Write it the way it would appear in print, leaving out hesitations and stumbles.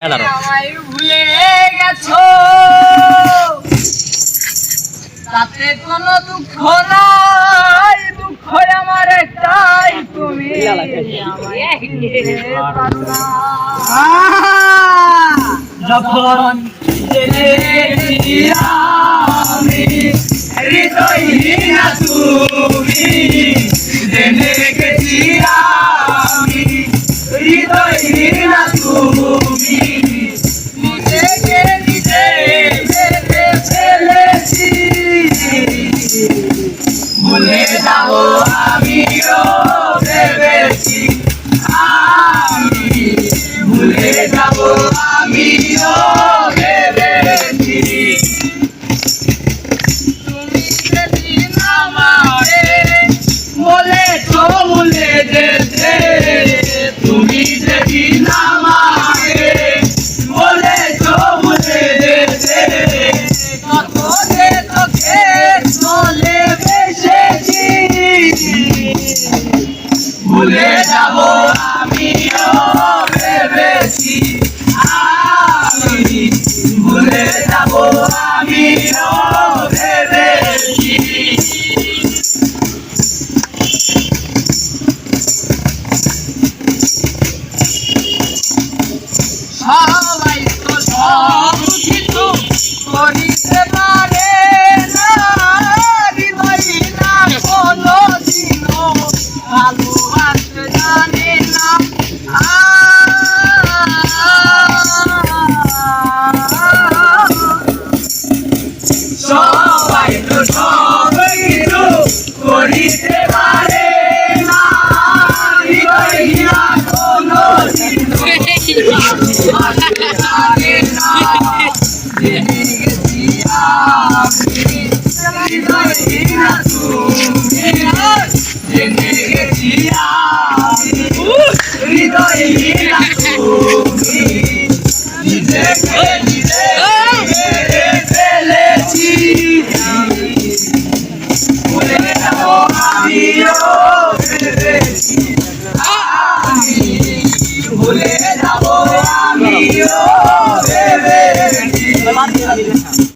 আমায় ভুলে গেছো, তাতে কোনো দুঃখ নাই, দুঃখ আমার একটাই, তুমি যখন আমি হৃদয়হীন তুমি জেনে গেছি, আমি হৃদয়হীন তুমি নিজেকে নিজে ভেবে ফেলেছি, ভুলে যাব আমিও ভেবেছি, আমি ভুলে যাব আমিও ভেবেছি। তুমি যেদিন আমারে বলেছ ভুলে যেতে, তুমি যেদিন আমারে বলেছ ভুলে যেতে, কত যে তোকে চলে বেসেছি, ভুলে যাব আমিও ভেবেছি, আমি ভুলে যাব আমিও ভেবেছি। সবাই তো সব কিছু করিতে পারে না, হৃদয় না কোনো দিনও ভালোবাসতে জানে না। সবাই তো সব কিছু করিতে পারে না, হৃদয় না কোনো দিনও ভালোবাসতে জানে না। জেনে গেছি আমি হৃদয়হীন তুমি, জেনে গেছি আমি হৃদয়হীন তুমি নিজেকে নিজে মেরে ফেলেছি, ভুলে যাব আমিও ভেবেছি।